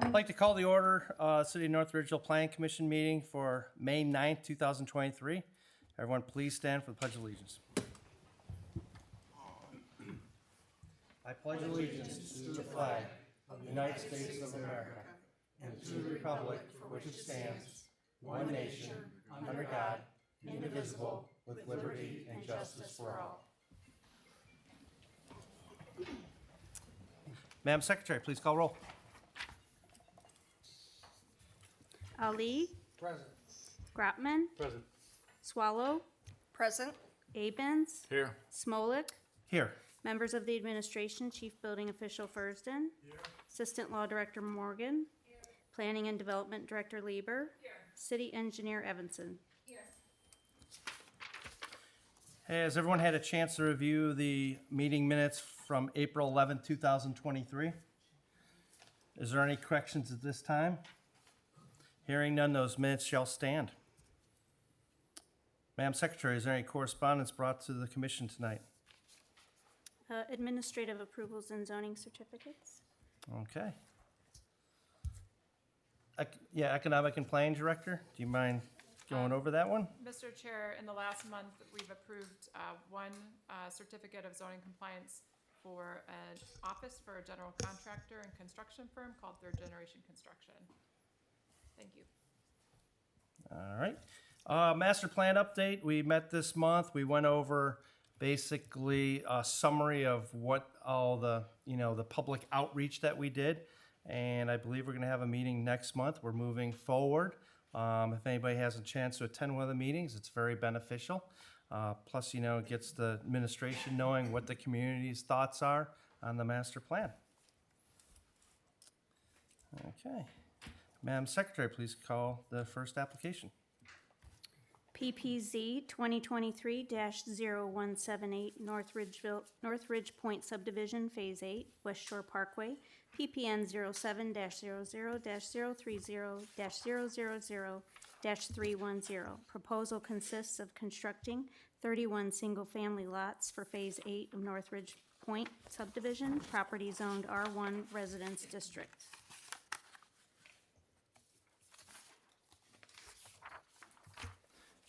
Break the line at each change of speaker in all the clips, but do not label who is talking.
I'd like to call the order City of North Ridgeville Planning Commission meeting for May 9th, 2023. Everyone please stand for the Pledge of Allegiance. I pledge allegiance to the flag of the United States of America and to the republic for which it stands, one nation, under God, indivisible, with liberty and justice for all. Madam Secretary, please call roll.
Ali.
Present.
Grotman.
Present.
Swallow.
Present.
Abens.
Here.
Smolik.
Here.
Members of the administration, Chief Building Official Fursden. Here. Assistant Law Director Morgan. Here. Planning and Development Director Lieber. Here. City Engineer Evanson. Here.
Has everyone had a chance to review the meeting minutes from April 11th, 2023? Is there any corrections at this time? Hearing none, those minutes shall stand. Madam Secretary, is there any correspondence brought to the commission tonight?
Administrative approvals and zoning certificates.
Okay. Yeah, Economic and Planning Director, do you mind going over that one?
Mr. Chair, in the last month, we've approved one certificate of zoning compliance for an office for a general contractor and construction firm called Third Generation Construction. Thank you.
All right. Master plan update. We met this month. We went over basically a summary of what all the, the public outreach that we did. And I believe we're going to have a meeting next month. We're moving forward. If anybody has a chance to attend one of the meetings, it's very beneficial. Plus, it gets the administration knowing what the community's thoughts are on the master plan. Okay. Madam Secretary, please call the first application.
PPZ 2023-0178 North Ridge Point Subdivision Phase 8, West Shore Parkway, PPN 07-00-030-000-310. Proposal consists of constructing 31 single-family lots for Phase 8 of North Ridge Point Subdivision, property zoned R1 Residence District.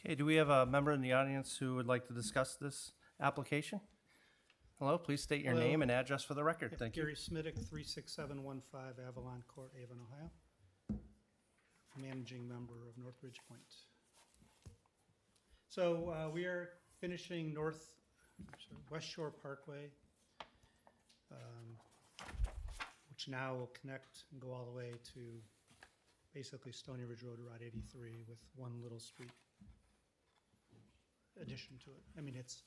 Okay, do we have a member in the audience who would like to discuss this application? Hello, please state your
Hello.
name and address for the record. Thank you.
Gary Smittick, 36715 Avalon Court, Avon, Ohio. Managing member of North Ridge Point. So we are finishing West Shore Parkway, which now will connect and go all the way to basically Stony Ridge Road, Route 83, with one little street addition to it. I mean, it's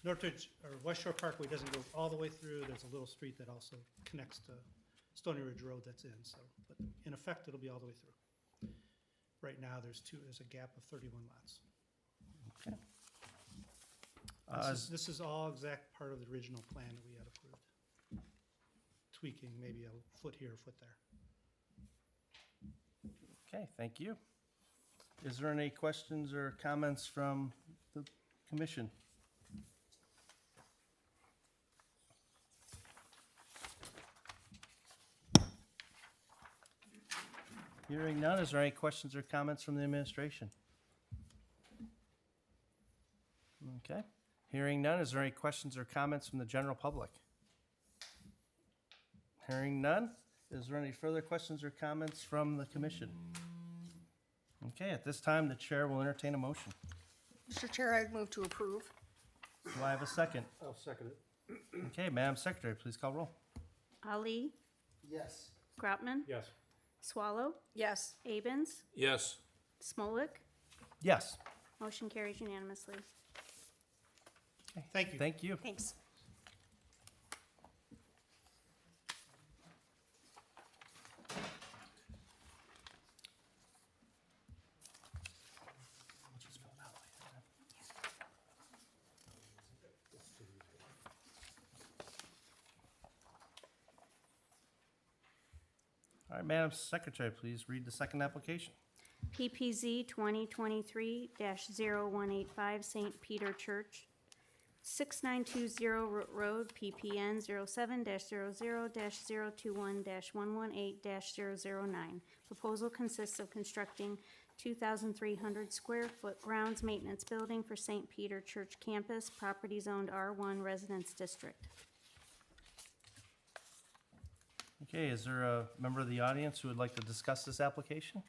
Northridge or West Shore Parkway doesn't go all the way through. There's a little street that also connects to Stony Ridge Road that's in. So, but in effect, it'll be all the way through. Right now, there's a gap of 31 lots.
Okay.
This is all exact part of the original plan that we had approved. Tweaking maybe a foot here, a foot there.
Okay, thank you. Is there any questions or comments from the commission? Hearing none, is there any questions or comments from the administration? Okay. Hearing none, is there any questions or comments from the general public? Hearing none, is there any further questions or comments from the commission? Okay, at this time, the chair will entertain a motion.
Mr. Chair, I move to approve.
Do I have a second?
I'll second it.
Okay, Madam Secretary, please call roll.
Ali.
Yes.
Grotman.
Yes.
Swallow.
Yes.
Abens.
Yes.
Smolik.
Yes.
Motion carries unanimously.
Thank you.
Thank you.
Thanks.
All right, Madam Secretary, please read the second application.
PPZ 2023-0185 St. Peter Church 6920 Root Road, PPN 07-00-021-118-009. Proposal consists of constructing 2,300 square foot grounds maintenance building for St. Peter Church campus, property zoned R1 Residence District.
Okay, is there a member of the audience who would like to discuss this application?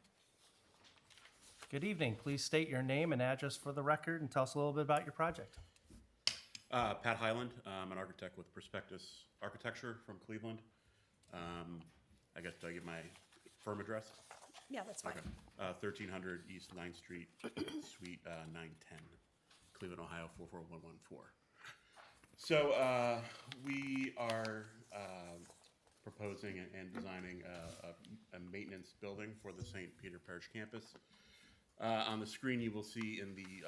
Good evening. Please state your name and address for the record and tell us a little bit about your project.
Pat Highland, I'm an architect with Prospectus Architecture from Cleveland. I guess, do I give my firm address?
Yeah, that's fine.
Okay. 1300 East 9th Street, Suite 910, Cleveland, Ohio 44114. So we are proposing and designing a maintenance building for the St. Peter Parish campus. On the screen, you will see in the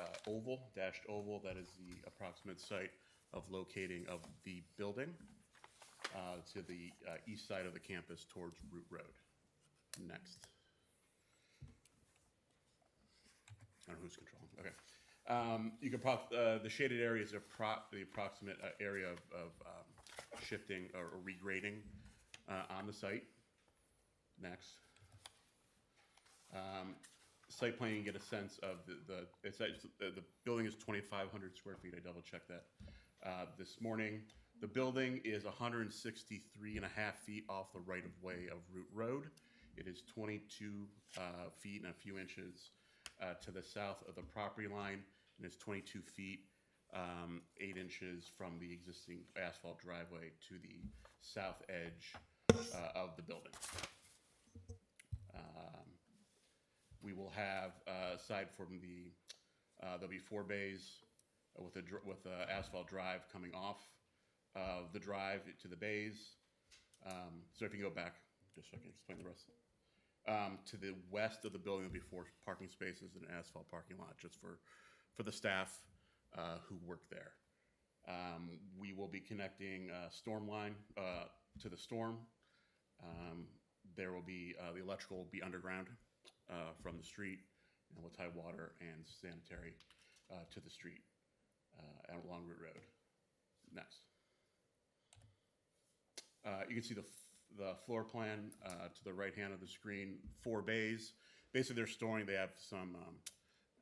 dashed oval, that is the approximate site of locating of the building to the east side of the campus towards Root Road. Next. I don't know who's controlling. Okay. You can the shaded area is the approximate area of shifting or regrading on the site. Next. Site plan, you get a sense of the building is 2,500 square feet. I double checked that this morning. The building is 163 and a half feet off the right of way of Root Road. It is 22 feet and a few inches to the south of the property line, and it's 22 feet 8 inches from the existing asphalt driveway to the south edge of the building. We will have, aside from there'll be 4 bays with a asphalt drive coming off the drive to the bays. So if you go back, just so I can explain the rest. To the west of the building, there'll be 4 parking spaces and an asphalt parking lot just for the staff who work there. We will be connecting storm line to the storm. There will be, the electrical will be underground from the street, and we'll tie water and sanitary to the street along Root Road. Next. You can see the floor plan to the right hand of the screen, 4 bays. Basically, they're storing, they have some,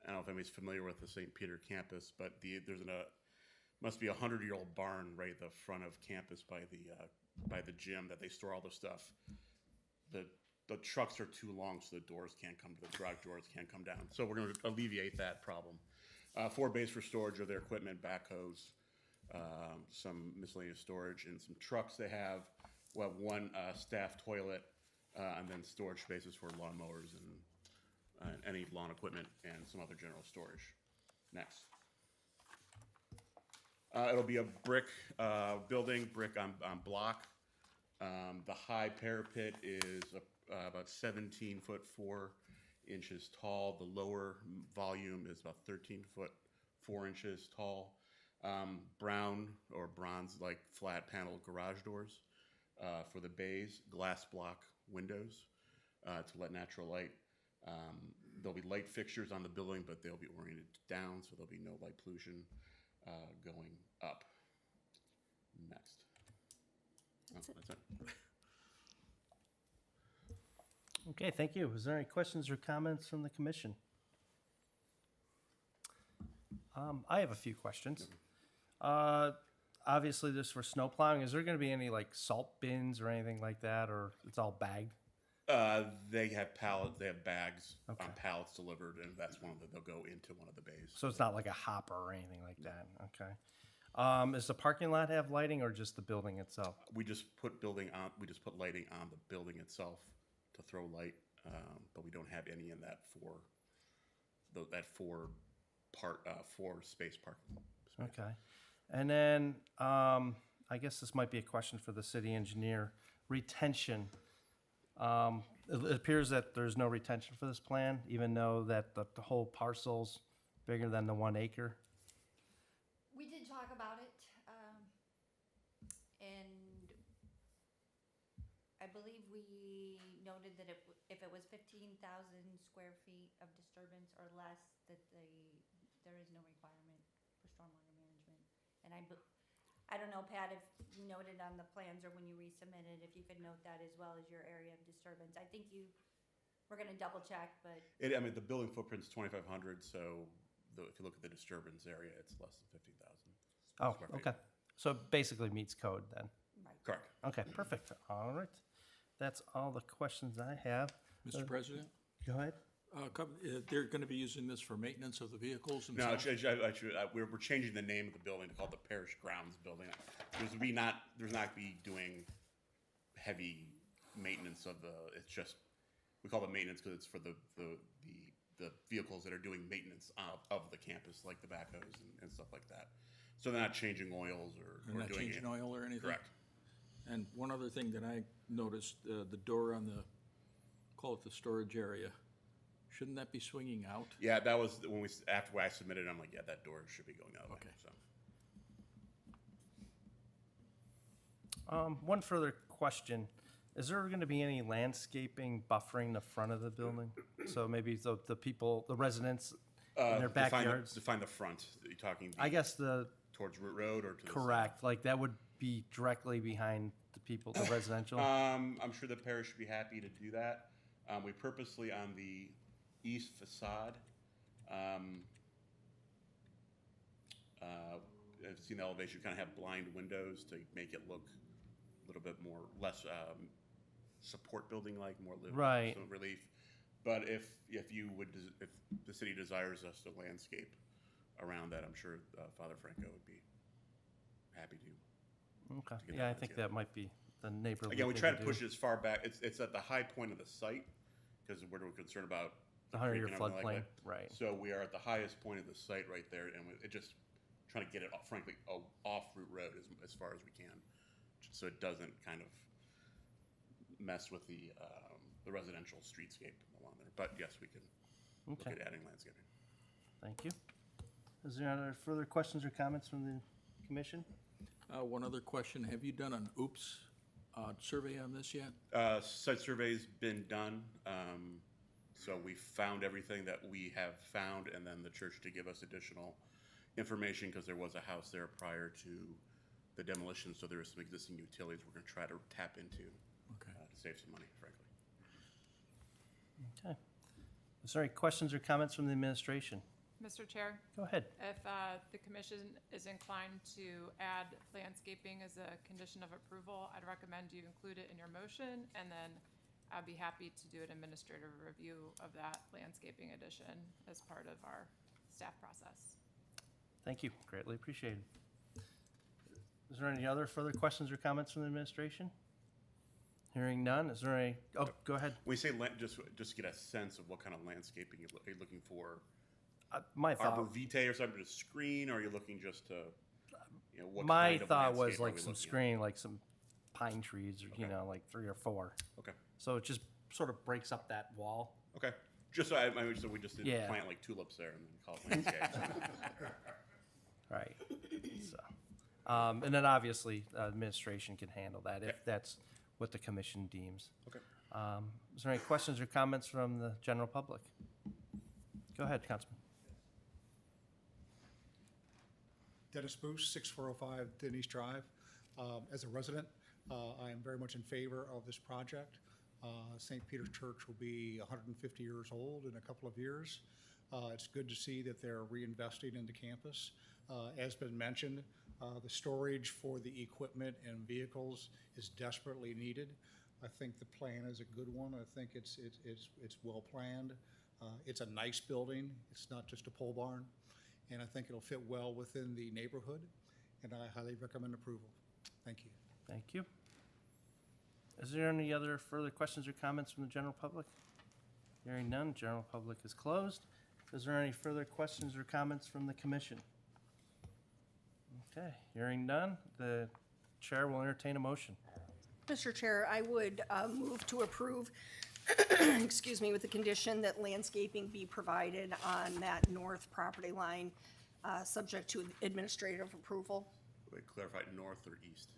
I don't know if anybody's familiar with the St. Peter campus, but there's must be a 100-year-old barn right at the front of campus by the gym that they store all the stuff. The trucks are too long, so the doors can't come, the garage doors can't come down. So we're going to alleviate that problem. 4 bays for storage of their equipment, backhoes, some miscellaneous storage, and some trucks they have. We'll have 1 staff toilet, and then storage spaces for lawnmowers and any lawn equipment and some other general storage. Next. It'll be a brick building, brick on block. The high parapet is about 17 foot 4 inches tall. The lower volume is about 13 foot 4 inches tall. Brown or bronze-like flat panel garage doors for the bays. Glass block windows to let natural light. There'll be light fixtures on the building, but they'll be oriented down, so there'll be no light pollution going up. Next. That's it.
Okay, thank you. Is there any questions or comments from the commission? I have a few questions. Obviously, this for snow plowing. Is there going to be any like salt bins or anything like that, or it's all bagged?
They have pallets. They have bags
Okay.
on pallets delivered, and that's they'll go into one of the bays.
So it's not like a hopper or anything like that. Okay. Does the parking lot have lighting or just the building itself?
We just put lighting on the building itself to throw light, but we don't have any in that four space parking.
Okay. And then I guess this might be a question for the city engineer. Retention. It appears that there's no retention for this plan, even though that the whole parcel's bigger than the 1 acre.
We did talk about it, and I believe we noted that if it was 15,000 square feet of disturbance or less, that there is no requirement for stormwater management. And I don't know, Pat, if you noted on the plans or when you resubmitted, if you could note that as well as your area of disturbance. I think we're gonna double check, but
I mean, the building footprint's 2,500, so if you look at the disturbance area, it's less than 15,000.
Oh,
square feet.
okay. So it basically meets code then.
Correct.
Okay, perfect. All right. That's all the questions I have.
Mr. President,
Go ahead.
they're going to be using this for maintenance of the vehicles
No,
themselves?
actually, we're changing the name of the building to call it the Parish Grounds Building. There's not be doing heavy maintenance of it's just, we call it maintenance because it's for the vehicles that are doing maintenance of the campus, like the backhoes and stuff like that. So they're not changing oils or
They're not
doing
changing oil or anything?
Correct.
And one other thing that I noticed, the door on call it the storage area, shouldn't that be swinging out?
Yeah, that was when after I submitted, I'm like, yeah, that door should be going that way.
Okay.
So.
One further question. Is there going to be any landscaping buffering the front of the building? So maybe the people, the residents in their backyards?
Define the front. Are you talking
I guess
towards Root Road or to the
correct, like that would be directly behind the people, the residential?
I'm sure the parish would be happy to do that. We purposely on the east facade, I've seen the elevation, kind of have blind windows to make it look a little bit less support building like, more
Right.
some relief. But if the city desires us to landscape around that, I'm sure Father Franco would be happy to.
Okay,
get
yeah,
that
I think
together.
that might be the neighborly
Again, we
thing
try to
do.
push it as far back. It's at the high point of the site because we're concerned about
The
creek
100-year
and everything like
floodplain,
that.
right.
So we are at the highest point of the site right there, and it just trying to get it, frankly, off Route Road as far as we can, so it doesn't kind of mess with the residential streetscape along there. But yes, we can look
Okay.
at adding landscaping.
Thank you. Is there any further questions or comments from the commission?
One other question, have you done an OOPS survey on this yet?
Site survey's been done, so we found everything that we have found, and then the church to give us additional information because there was a house there prior to the demolition, so there were some existing utilities we're going to try to tap into
Okay.
to save some money, frankly.
Okay. Is there any questions or comments from the administration?
Mr. Chair,
Go ahead.
if the commission is inclined to add landscaping as a condition of approval, I'd recommend you include it in your motion, and then I'd be happy to do an administrative review of that landscaping addition as part of our staff process.
Thank you. Greatly appreciated. Is there any other further questions or comments from the administration? Hearing none, is there any, go ahead.
When we say just get a sense of what kind of landscaping are you looking for?
My
Arbor
thought,
vitae or something to screen, or are you looking just to, what
my
kind of
thought was
landscape are
like
we
some
looking at?
screening, like some pine trees, or,
Okay.
like 3 or 4.
Okay.
So it just sort of breaks up that wall.
Okay. Just so we just didn't
Yeah.
plant like tulips there and then call it landscape.
Right. So, and then obviously, administration can handle that if
Yeah.
that's what the commission deems.
Okay.
Is there any questions or comments from the general public? Go ahead, Councilman.
Dennis Boos, 6405 Denise Drive. As a resident, I am very much in favor of this project. St. Peter's Church will be 150 years old in a couple of years. It's good to see that they're reinvesting in the campus. As been mentioned, the storage for the equipment and vehicles is desperately needed. I think the plan is a good one. I think it's well planned. It's a nice building. It's not just a pole barn. And I think it'll fit well within the neighborhood, and I highly recommend approval. Thank you.
Thank you. Is there any other further questions or comments from the general public? Hearing none, general public is closed. Is there any further questions or comments from the commission? Okay, hearing none, the chair will entertain a motion.
Mr. Chair, I would move to approve, excuse me, with the condition that landscaping be provided on that north property line, subject to administrative approval.
Wait, clarify north or east?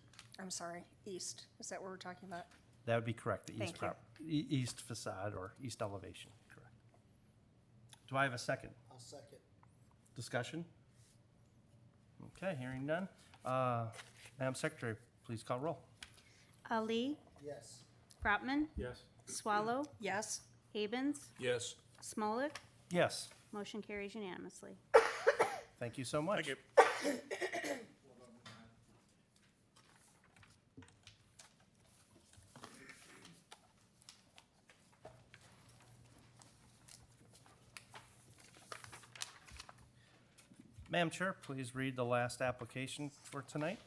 I'm sorry, east. Is that what we're talking about?
That would be correct, the east
Thank
east facade or east elevation, correct. Do I have a second?
I'll second.
Discussion? Okay, hearing none. Madam Secretary, please call roll.
Ali?
Yes.
Brotman?
Yes.
Swallow?
Yes.
Havens?
Yes.
Smolik?
Yes,
Motion carries unanimously.
thank you so much.
Thank you.
Madam Chair, please read the last application for tonight.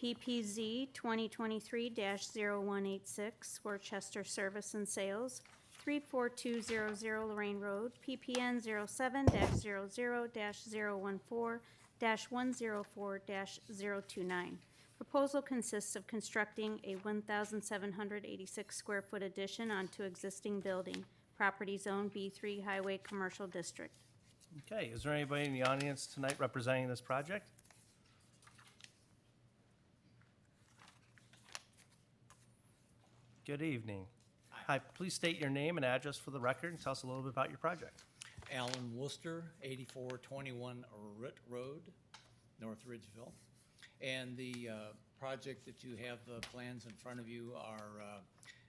PPZ 2023-0186, Worcester Service and Sales, 34200 Lorraine Road, PPN 07-00-014-104-029. Proposal consists of constructing a 1,786 square foot addition onto existing building, property zone B3 Highway Commercial District.
Okay, is there anybody in the audience tonight representing this project? Good evening. Hi, please state your name and address for the record and tell us a little bit about your project.
Alan Worcester, 8421 Ritt Road, North Ridgeville. And the project that you have plans in front of you are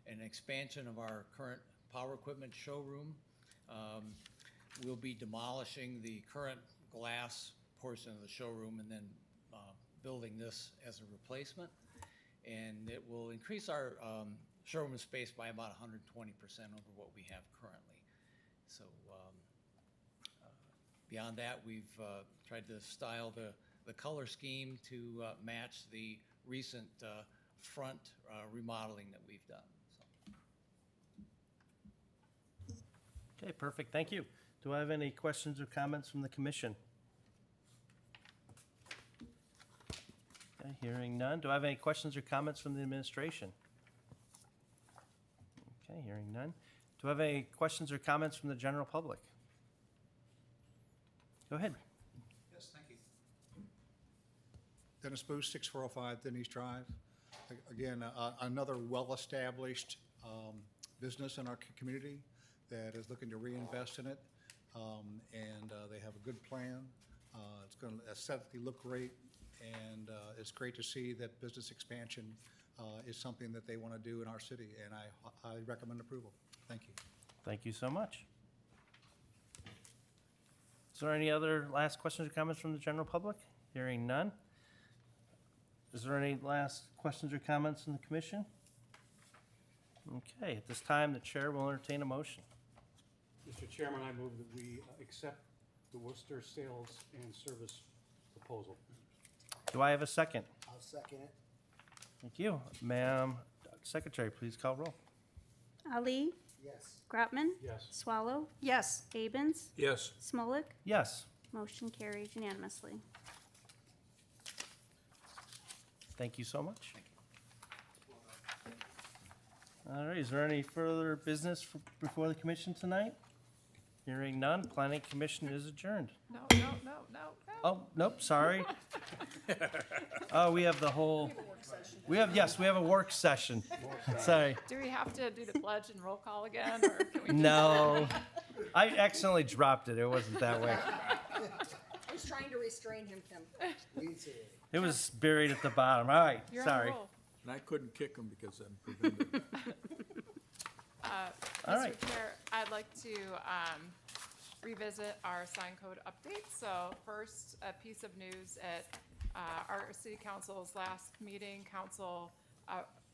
an expansion of our current power equipment showroom. We'll be demolishing the current glass portion of the showroom and then building this as a replacement. And it will increase our showroom space by about 120% over what we have currently. So beyond that, we've tried to style the color scheme to match the recent front remodeling that we've done. So.
Okay, perfect, thank you. Do I have any questions or comments from the commission? Okay, hearing none. Do I have any questions or comments from the administration? Okay, hearing none. Do I have any questions or comments from the general public? Go ahead.
Yes, thank you. Dennis Booth, 6405 Denise Drive. Again, another well-established business in our community that is looking to reinvest in it. And they have a good plan. It's going to aesthetically look great, and it's great to see that business expansion is something that they want to do in our city, and I highly recommend approval. Thank you.
Thank you so much. Is there any other last questions or comments from the general public? Hearing none. Is there any last questions or comments from the commission? Okay, at this time, the chair will entertain a motion.
Mr. Chairman, I move that we accept the Worcester sales and service proposal.
Do I have a second?
I'll second it.
Thank you. Madam Secretary, please call roll.
Ali?
Yes.
Grotman?
Yes.
Swallow?
Yes.
Havens?
Yes.
Smolik?
Yes,
Motion carries unanimously.
thank you so much. All right, is there any further business before the commission tonight? Hearing none, planning commission is adjourned.
No.
Oh, nope, sorry. Oh, we have the whole, we have a work session. Sorry.
Do we have to do the pledge and roll call again, or can we?
No, I accidentally dropped it. It wasn't that way.
I was trying to restrain him, Kim.
Me too.
It was buried at the bottom. All right,
You're on a
sorry.
roll.
And I couldn't kick them because I'm prevented.
All right.
Mr. Chair, I'd like to revisit our sign code update. So first, a piece of news at our city council's last meeting, council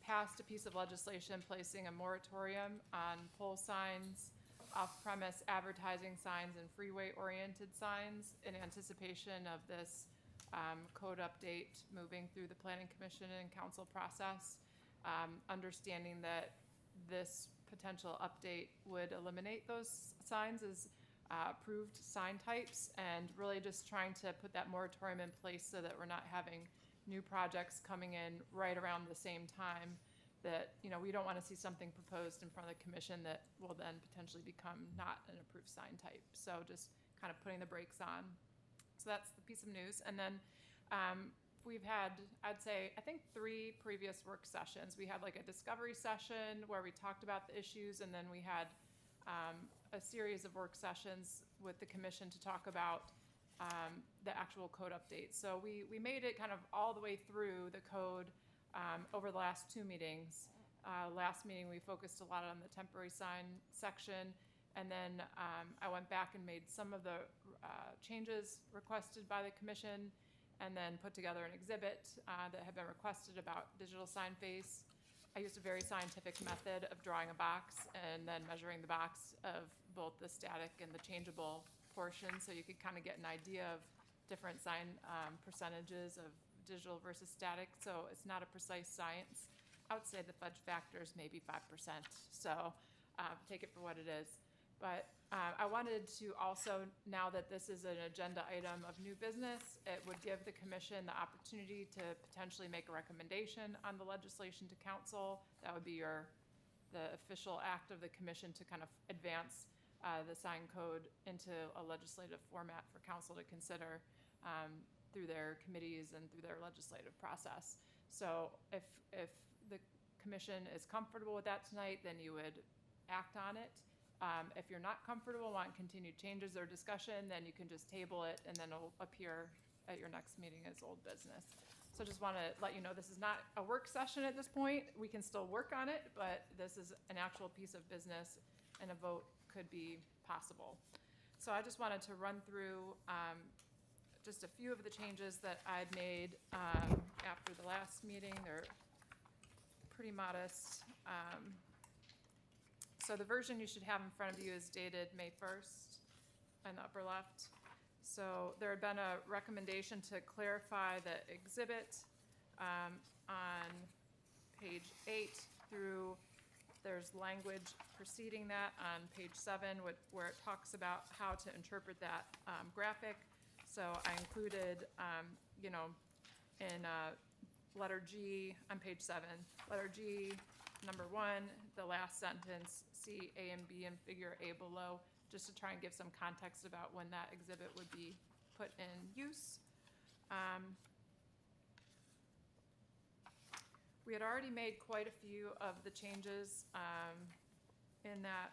passed a piece of legislation placing a moratorium on pole signs, off-premise advertising signs, and freeway-oriented signs in anticipation of this code update moving through the planning commission and council process. Understanding that this potential update would eliminate those signs as approved sign types, and really just trying to put that moratorium in place so that we're not having new projects coming in right around the same time that, you know, we don't want to see something proposed in front of the commission that will then potentially become not an approved sign type. So just kind of putting the brakes on. So that's the piece of news. And then we've had, I'd say, I think 3 previous work sessions. We had like a discovery session where we talked about the issues, and then we had a series of work sessions with the commission to talk about the actual code update. So we made it kind of all the way through the code over the last 2 meetings. Last meeting, we focused a lot on the temporary sign section, and then I went back and made some of the changes requested by the commission, and then put together an exhibit that had been requested about digital sign face. I used a very scientific method of drawing a box and then measuring the box of both the static and the changeable portion, so you could kind of get an idea of different sign percentages of digital versus static. So it's not a precise science. I would say the fudge factor is maybe 5%. So take it for what it is. But I wanted to also, now that this is an agenda item of new business, it would give the commission the opportunity to potentially make a recommendation on the legislation to council. That would be the official act of the commission to kind of advance the sign code into a legislative format for council to consider through their committees and through their legislative process. So if the commission is comfortable with that tonight, then you would act on it. If you're not comfortable, want continued changes or discussion, then you can just table it and then it'll appear at your next meeting as old business. So just want to let you know this is not a work session at this point. We can still work on it, but this is an actual piece of business and a vote could be possible. So I just wanted to run through just a few of the changes that I'd made after the last meeting. They're pretty modest. So the version you should have in front of you is dated May 1st in the upper left. So there had been a recommendation to clarify the exhibit on page 8 through, there's language preceding that on page 7 where it talks about how to interpret that graphic. So I included, in letter G on page 7, letter G, number 1, the last sentence, see A and B in figure A below, just to try and give some context about when that exhibit would be put in use. We had already made quite a few of the changes in that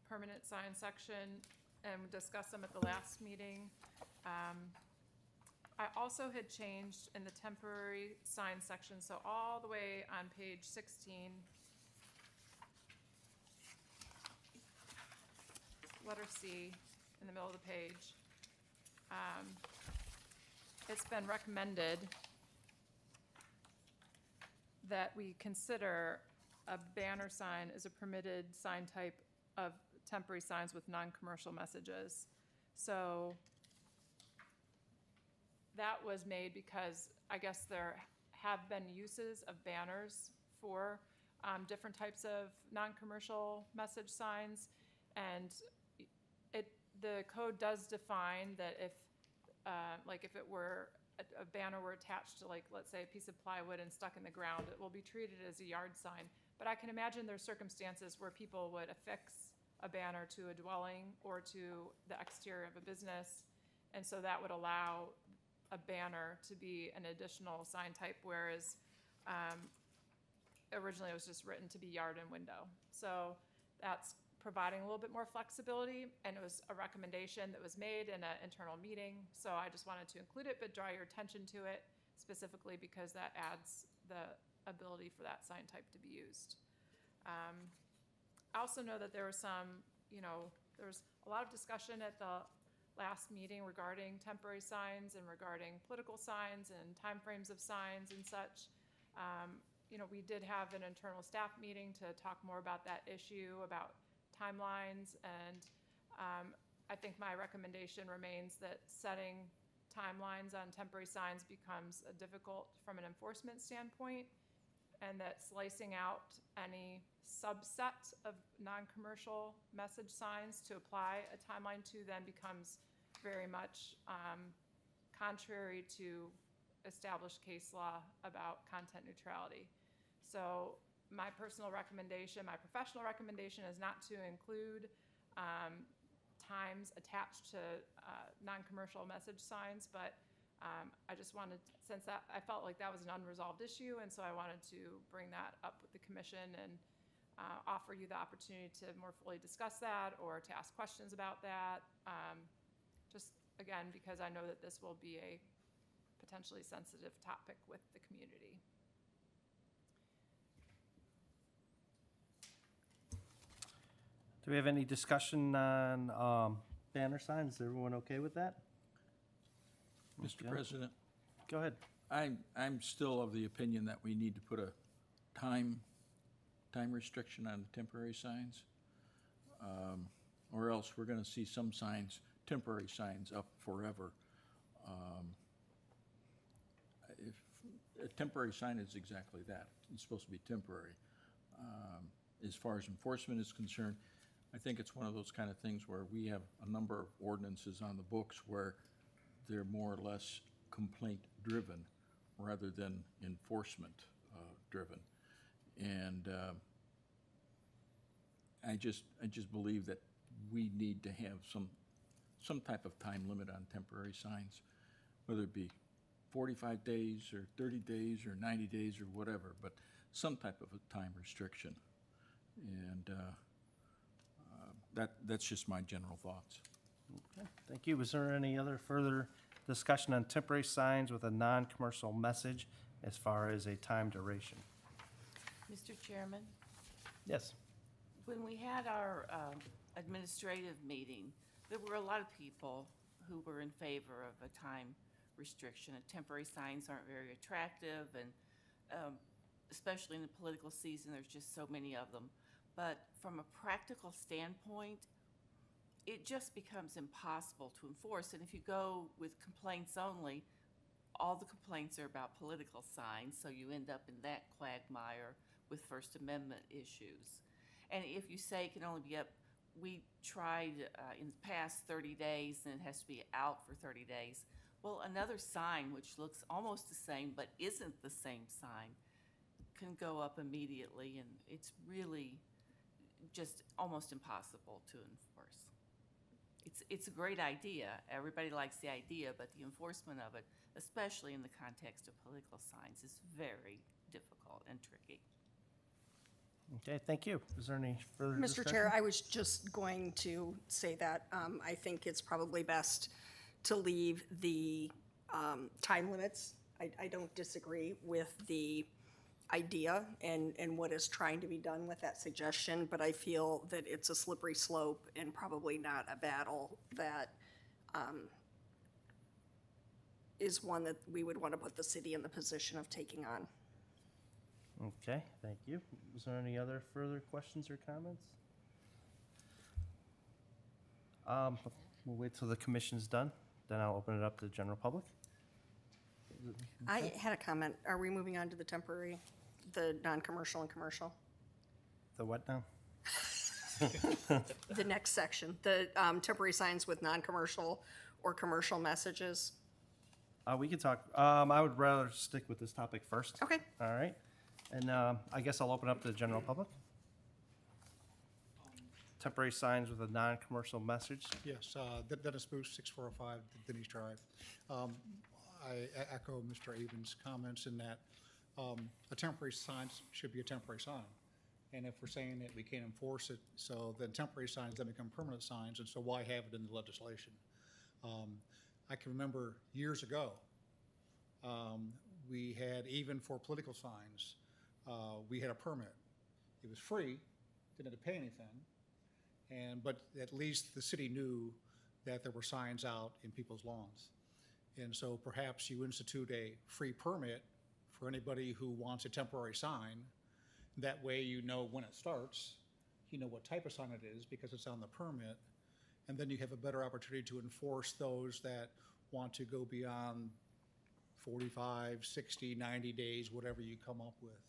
permanent sign section and we discussed them at the last meeting. I also had changed in the temporary sign section, so all the way on page 16, letter C in the middle of the page. It's been recommended that we consider a banner sign as a permitted sign type of temporary signs with non-commercial messages. So that was made because I guess there have been uses of banners for different types of non-commercial message signs, and the code does define that if if it were a banner were attached to, like, let's say a piece of plywood and stuck in the ground, it will be treated as a yard sign. But I can imagine there's circumstances where people would affix a banner to a dwelling or to the exterior of a business, and so that would allow a banner to be an additional sign type, whereas originally it was just written to be yard and window. So that's providing a little bit more flexibility, and it was a recommendation that was made in an internal meeting, so I just wanted to include it, but draw your attention to it specifically because that adds the ability for that sign type to be used. I also know that there was there was a lot of discussion at the last meeting regarding temporary signs and regarding political signs and timeframes of signs and such. We did have an internal staff meeting to talk more about that issue, about timelines, and I think my recommendation remains that setting timelines on temporary signs becomes difficult from an enforcement standpoint, and that slicing out any subset of non-commercial message signs to apply a timeline to then becomes very much contrary to established case law about content neutrality. So my personal recommendation, my professional recommendation is not to include times attached to non-commercial message signs, but I just wanted, since that I felt like that was an unresolved issue, and so I wanted to bring that up with the commission and offer you the opportunity to more fully discuss that or to ask questions about that. Just again, because I know that this will be a potentially sensitive topic with the community.
Do we have any discussion on banner signs? Is everyone okay with that?
Mr.
Okay.
President,
Go ahead.
I'm still of the opinion that we need to put a time restriction on the temporary signs. Or else we're gonna see some signs, temporary signs up forever. If a temporary sign is exactly that, it's supposed to be temporary. As far as enforcement is concerned, I think it's one of those kind of things where we have a number of ordinances on the books where they're more or less complaint-driven rather than enforcement-driven. And I just believe that we need to have some type of time limit on temporary signs, whether it be 45 days or 30 days or 90 days or whatever, but some type of a time restriction. And that's just my general thoughts.
Okay, thank you. Was there any other further discussion on temporary signs with a non-commercial message as far as a time duration?
Mr. Chairman,
Yes.
when we had our administrative meeting, there were a lot of people who were in favor of a time restriction. Temporary signs aren't very attractive, and especially in the political season, there's just so many of them. But from a practical standpoint, it just becomes impossible to enforce. And if you go with complaints only, all the complaints are about political signs, so you end up in that quagmire with First Amendment issues. And if you say it can only be up, we tried in the past 30 days, and it has to be out for 30 days. Well, another sign, which looks almost the same but isn't the same sign, can go up immediately, and it's really just almost impossible to enforce. It's a great idea. Everybody likes the idea, but the enforcement of it, especially in the context of political signs, is very difficult and tricky.
Okay, thank you. Is there any further
Mr.
discussion?
Chair, I was just going to say that I think it's probably best to leave the time limits. I don't disagree with the idea and what is trying to be done with that suggestion, but I feel that it's a slippery slope and probably not a battle that is one that we would want to put the city in the position of taking on.
Okay, thank you. Is there any other further questions or comments? We'll wait till the commission's done, then I'll open it up to the general public.
I had a comment. Are we moving on to the non-commercial and commercial?
The what now?
The next section, the temporary signs with non-commercial or commercial messages.
We can talk, I would rather stick with this topic first.
Okay.
All right, and I guess I'll open up to the general public. Temporary signs with a non-commercial message.
Yes, Dennis Booth, 6405 Denise Drive. I echo Mr. Avens' comments in that a temporary sign should be a temporary sign. And if we're saying that we can't enforce it, so then temporary signs then become permanent signs, and so why have it in the legislation? I can remember years ago, we had, even for political signs, we had a permit. It was free, didn't have to pay anything, but at least the city knew that there were signs out in people's lawns. And so perhaps you institute a free permit for anybody who wants a temporary sign. That way you know when it starts, you know what type of sign it is because it's on the permit, and then you have a better opportunity to enforce those that want to go beyond 45, 60, 90 days, whatever you come up with.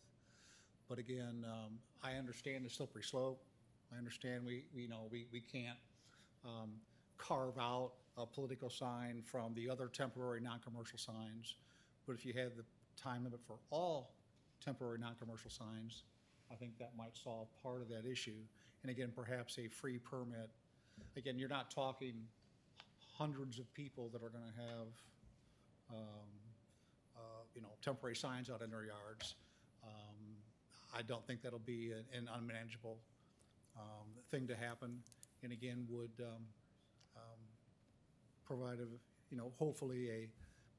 But again, I understand the slippery slope. I understand we can't carve out a political sign from the other temporary non-commercial signs. But if you had the time limit for all temporary non-commercial signs, I think that might solve part of that issue. And again, perhaps a free permit. Again, you're not talking hundreds of people that are going to have, temporary signs out in their yards. I don't think that'll be an unmanageable thing to happen. And again, would provide hopefully a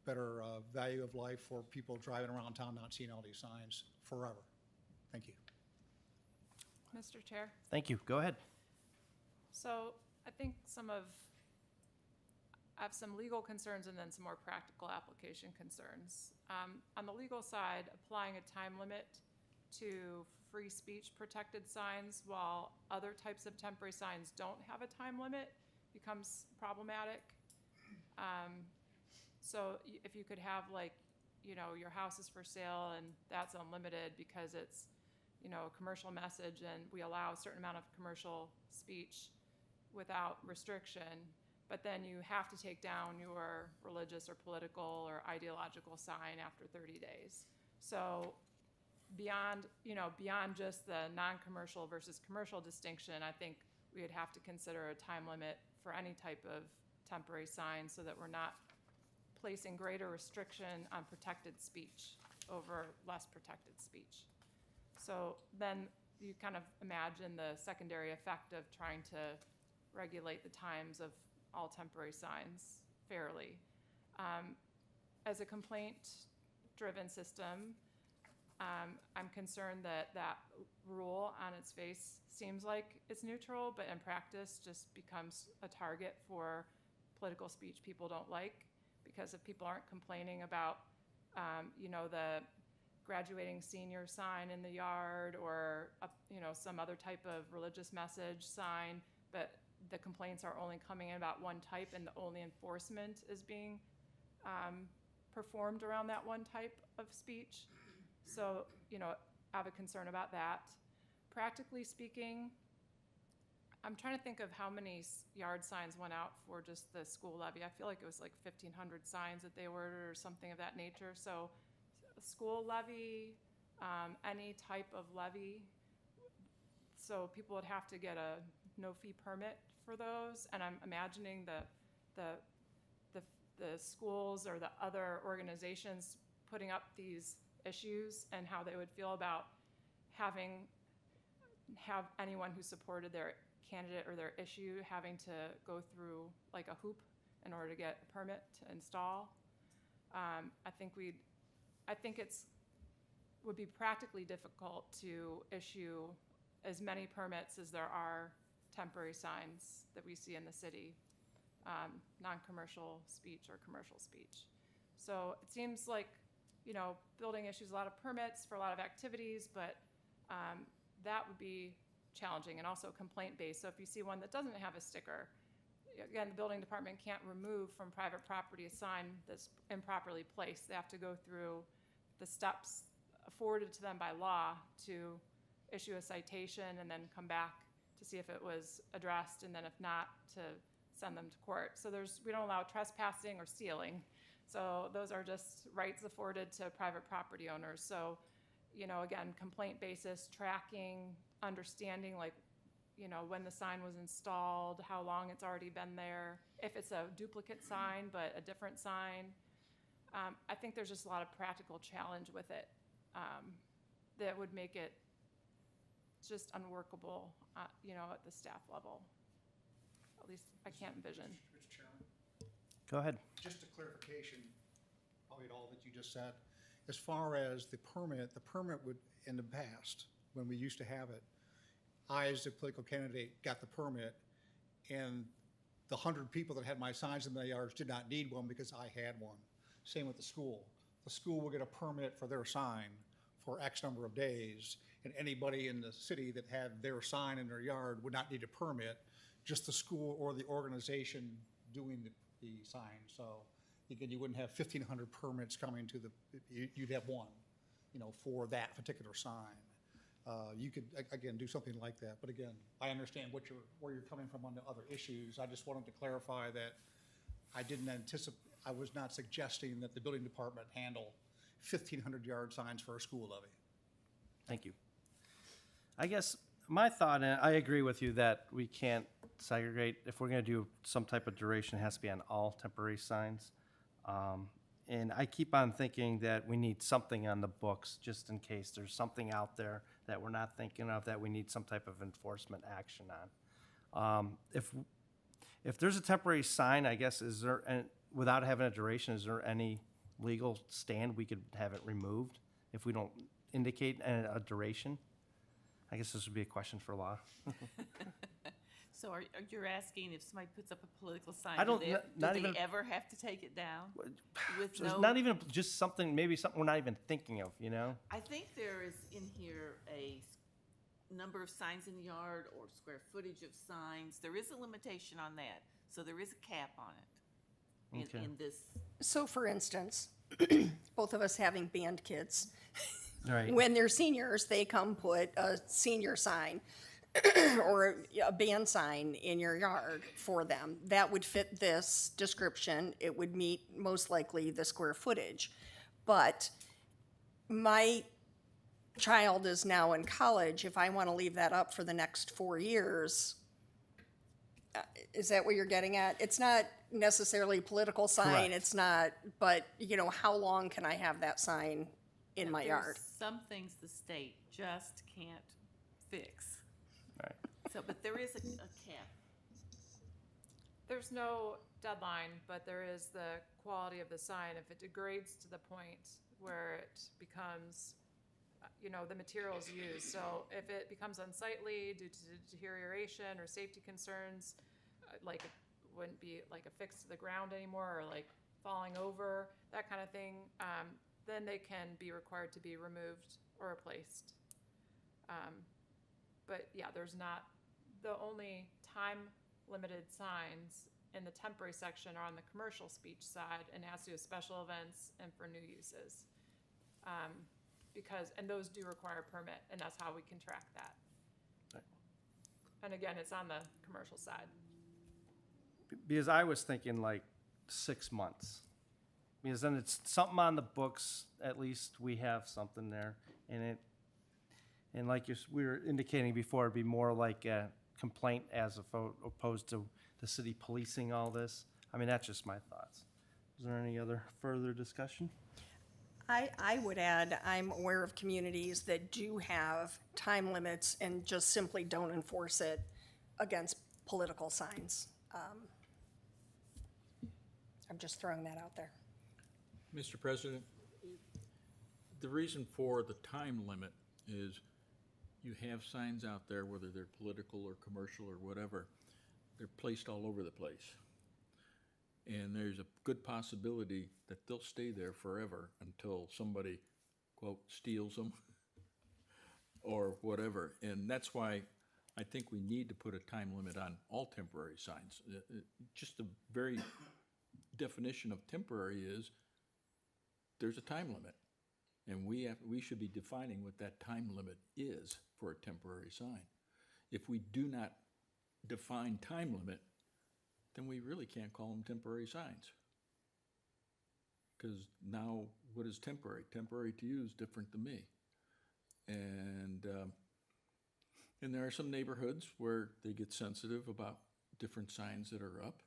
better value of life for people driving around town not seeing all these signs forever. Thank you.
Mr. Chair?
Thank you. Go ahead.
So I think I have some legal concerns and then some more practical application concerns. On the legal side, applying a time limit to free speech protected signs while other types of temporary signs don't have a time limit becomes problematic. So if you could have your house is for sale and that's unlimited because it's, a commercial message and we allow a certain amount of commercial speech without restriction, but then you have to take down your religious or political or ideological sign after 30 days. So beyond just the non-commercial versus commercial distinction, I think we would have to consider a time limit for any type of temporary sign so that we're not placing greater restriction on protected speech over less protected speech. So then you kind of imagine the secondary effect of trying to regulate the times of all temporary signs fairly. As a complaint-driven system, I'm concerned that rule on its face seems like it's neutral, but in practice just becomes a target for political speech people don't like, because if people aren't complaining about, the graduating senior sign in the yard or, some other type of religious message sign, but the complaints are only coming in about one type and the only enforcement is being performed around that one type of speech. So, I have a concern about that. Practically speaking, I'm trying to think of how many yard signs went out for just the school levy. I feel like it was like 1,500 signs that they ordered or something of that nature. So school levy, any type of levy. So people would have to get a no-fee permit for those. And I'm imagining the schools or the other organizations putting up these issues and how they would feel about have anyone who supported their candidate or their issue having to go through like a hoop in order to get a permit to install. I think it's would be practically difficult to issue as many permits as there are temporary signs that we see in the city, non-commercial speech or commercial speech. So it seems like, building issues a lot of permits for a lot of activities, but that would be challenging and also complaint-based. So if you see one that doesn't have a sticker, again, the building department can't remove from private property a sign that's improperly placed. They have to go through the steps afforded to them by law to issue a citation and then come back to see if it was addressed, and then if not, to send them to court. So we don't allow trespassing or stealing. So those are just rights afforded to private property owners. So, again, complaint basis, tracking, understanding when the sign was installed, how long it's already been there, if it's a duplicate sign but a different sign. I think there's just a lot of practical challenge with it that would make it just unworkable, at the staff level. At least I can't envision.
Mr. Chairman,
Go ahead.
just a clarification, probably all that you just said. As far as the permit would, in the past, when we used to have it, I, as a political candidate, got the permit, and the 100 people that had my signs in their yards did not need one because I had one. Same with the school. The school will get a permit for their sign for X number of days, and anybody in the city that had their sign in their yard would not need a permit, just the school or the organization doing the sign. So again, you wouldn't have 1,500 permits coming to you'd have one, for that particular sign. You could, again, do something like that. But again, I understand where you're coming from on the other issues. I just wanted to clarify that I was not suggesting that the building department handle 1,500 yard signs for a school levy.
Thank you. I guess my thought, and I agree with you that we can't segregate. If we're going to do some type of duration, it has to be on all temporary signs. And I keep on thinking that we need something on the books just in case there's something out there that we're not thinking of that we need some type of enforcement action on. if there's a temporary sign, I guess, is there, and without having a duration, is there any legal stand we could have it removed if we don't indicate a duration? I guess this would be a question for law.
So are you asking if somebody puts up a political sign,
I don't-
do
not
they
even-
ever have to take it down? With
There's
no,
not even just something, maybe something we're not even thinking of, you know?
I think there is in here a number of signs in the yard or square footage of signs. There is a limitation on that, so there is a cap on it
Okay.
in this.
So for instance, both of us having band kids,
All right.
when they're seniors, they come put a senior sign or a band sign in your yard for them. That would fit this description. It would meet most likely the square footage. But my child is now in college. If I want to leave that up for the next 4 years, is that what you're getting at? It's not necessarily a political sign.
Correct.
It's not, but you know, how long can I have that sign in my
There's
yard?
some things the state just can't fix.
Right.
So, but there is a cap.
There's no deadline, but there is the quality of the sign. If it degrades to the point where it becomes, the materials used. So if it becomes unsightly due to deterioration or safety concerns, like it wouldn't be like affixed to the ground anymore or like falling over, that kind of thing, then they can be required to be removed or replaced. But yeah, there's not, the only time-limited signs in the temporary section are on the commercial speech side and has to do with special events and for new uses. And those do require a permit, and that's how we can track that.
Right.
And again, it's on the commercial side.
Because I was thinking like 6 months. Because then it's something on the books, at least we have something there. And like we were indicating before, it'd be more like a complaint as opposed to the city policing all this. I mean, that's just my thoughts. Is there any other further discussion?
I would add, I'm aware of communities that do have time limits and just simply don't enforce it against political signs. I'm just throwing that out there.
Mr. President, the reason for the time limit is you have signs out there, whether they're political or commercial or whatever, they're placed all over the place. And there's a good possibility that they'll stay there forever until somebody, quote, steals them or whatever. And that's why I think we need to put a time limit on all temporary signs. Just the very definition of temporary is there's a time limit. And we should be defining what that time limit is for a temporary sign. If we do not define time limit, then we really can't call them temporary signs. Because now, what is temporary? Temporary to you is different than me. And there are some neighborhoods where they get sensitive about different signs that are up,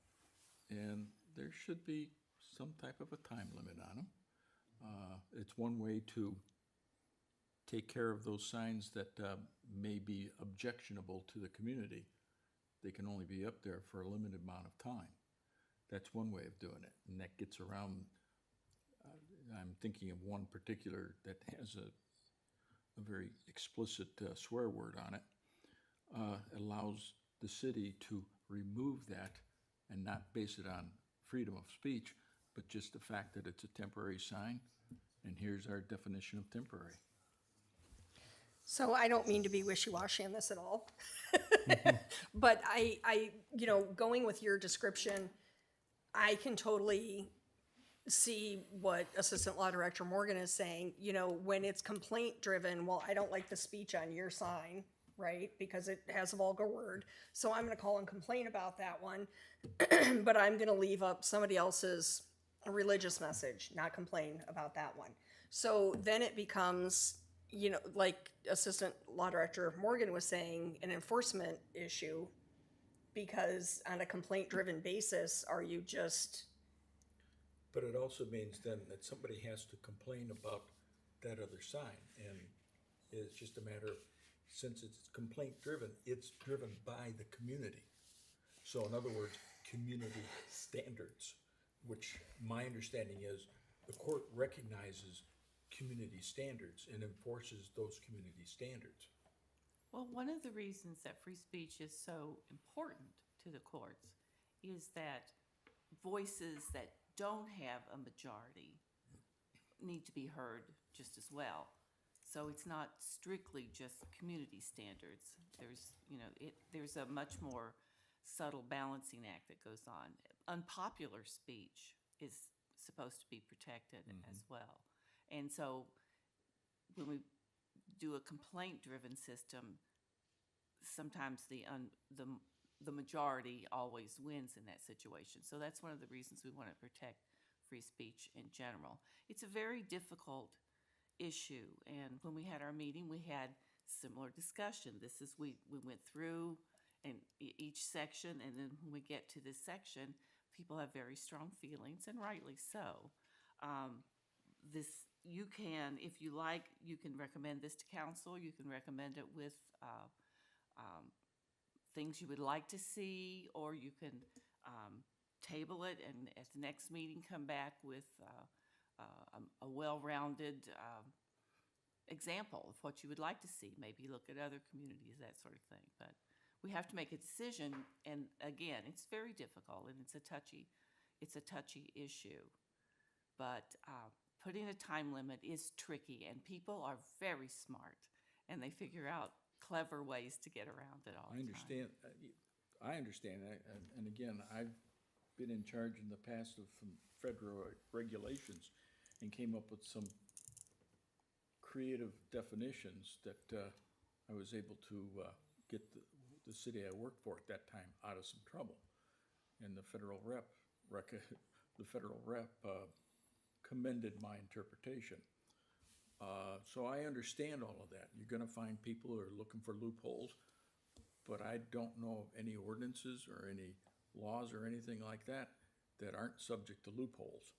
and there should be some type of a time limit on them. It's one way to take care of those signs that may be objectionable to the community. They can only be up there for a limited amount of time. That's one way of doing it, and that gets around, I'm thinking of one particular that has a very explicit swear word on it, allows the city to remove that and not base it on freedom of speech, but just the fact that it's a temporary sign, and here's our definition of temporary.
So I don't mean to be wishy-washy on this at all. But I, going with your description, I can totally see what Assistant Law Director Morgan is saying. When it's complaint-driven, well, I don't like the speech on your sign, right? Because it has a vulgar word. So I'm gonna call and complain about that one. But I'm gonna leave up somebody else's religious message, not complain about that one. So then it becomes, like Assistant Law Director Morgan was saying, an enforcement issue, because on a complaint-driven basis, are you just...
But it also means then that somebody has to complain about that other sign, and it's just a matter of, since it's complaint-driven, it's driven by the community. So in other words, community standards, which my understanding is the court recognizes community standards and enforces those community standards.
Well, one of the reasons that free speech is so important to the courts is that voices that don't have a majority need to be heard just as well. So it's not strictly just community standards. There's a much more subtle balancing act that goes on. Unpopular speech is supposed to be protected as well. And so when we do a complaint-driven system, sometimes the majority always wins in that situation. So that's one of the reasons we want to protect free speech in general. It's a very difficult issue, and when we had our meeting, we had similar discussion. We went through and each section, and then when we get to this section, people have very strong feelings, and rightly so. You can, if you like, you can recommend this to council. You can recommend it with things you would like to see, or you can table it and at the next meeting come back with a well-rounded example of what you would like to see. Maybe look at other communities, that sort of thing. But we have to make a decision, and again, it's very difficult, and it's a touchy issue. But putting a time limit is tricky, and people are very smart, and they figure out clever ways to get around it all the time.
I understand, and again, I've been in charge in the past of some federal regulations and came up with some creative definitions that I was able to get the city I worked for at that time out of some trouble. And the federal rep commended my interpretation. So I understand all of that. You're gonna find people who are looking for loopholes, but I don't know of any ordinances or any laws or anything like that that aren't subject to loopholes.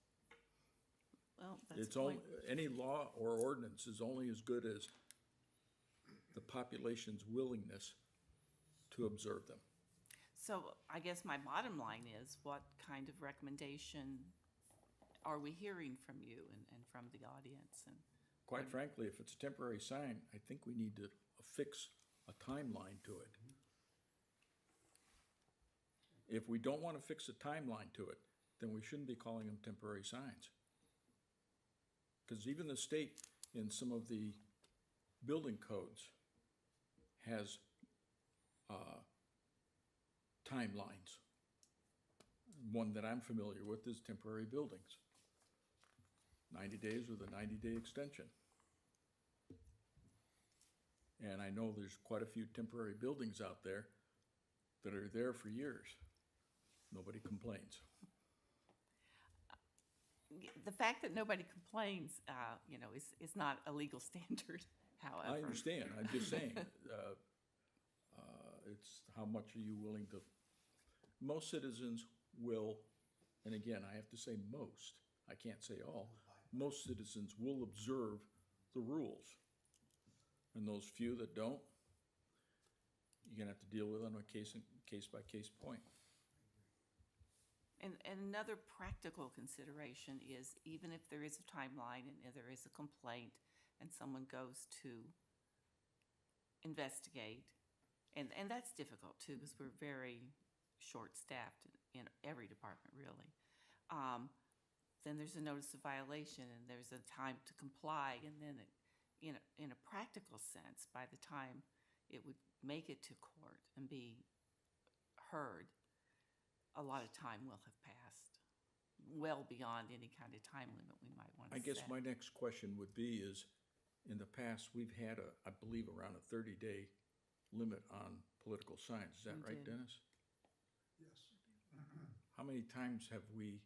Well, that's
It's
a point.
any law or ordinance is only as good as the population's willingness to observe them.
So I guess my bottom line is, what kind of recommendation are we hearing from you and from the audience? And
Quite frankly, if it's a temporary sign, I think we need to affix a timeline to it. If we don't want to fix a timeline to it, then we shouldn't be calling them temporary signs. Because even the state, in some of the building codes, has timelines. One that I'm familiar with is temporary buildings. 90 days with a 90-day extension. And I know there's quite a few temporary buildings out there that are there for years. Nobody complains.
the fact that nobody complains, is not a legal standard, however.
I understand, I'm just saying, it's how much are you willing to, most citizens will, and again, I have to say most, I can't say all, most citizens will observe the rules. And those few that don't, you're gonna have to deal with on a case-by-case point.
And another practical consideration is, even if there is a timeline and if there is a complaint and someone goes to investigate, and that's difficult too, because we're very short-staffed in every department, really. Then there's a notice of violation and there's a time to comply, and then in a practical sense, by the time it would make it to court and be heard, a lot of time will have passed, well beyond any kind of time limit we might want to
I
set.
guess my next question would be is, in the past, we've had I believe around a 30-day limit on political signs. Is that
We
right,
did.
Dennis?
Yes.
How many times have we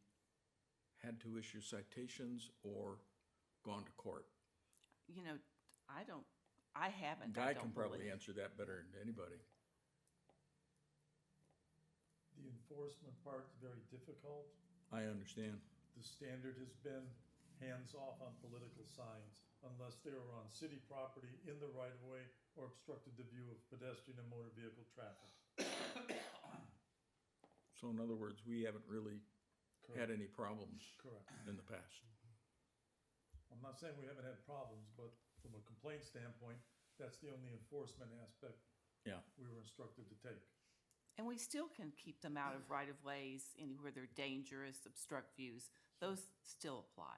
had to issue citations or gone to court?
I haven't.
Guy
I don't
can probably
believe.
answer that better than anybody.
The enforcement part is very difficult.
I understand.
The standard has been hands-off on political signs unless they are on city property, in the right-of-way, or obstructed the view of pedestrian and motor vehicle traffic.
So in other words, we haven't really had any problems
Correct.
in the past.
I'm not saying we haven't had problems, but from a complaint standpoint, that's the only enforcement aspect
Yeah.
we were instructed to take.
And we still can keep them out of right-of-ways, anywhere they're dangerous, obstruct views. Those still apply.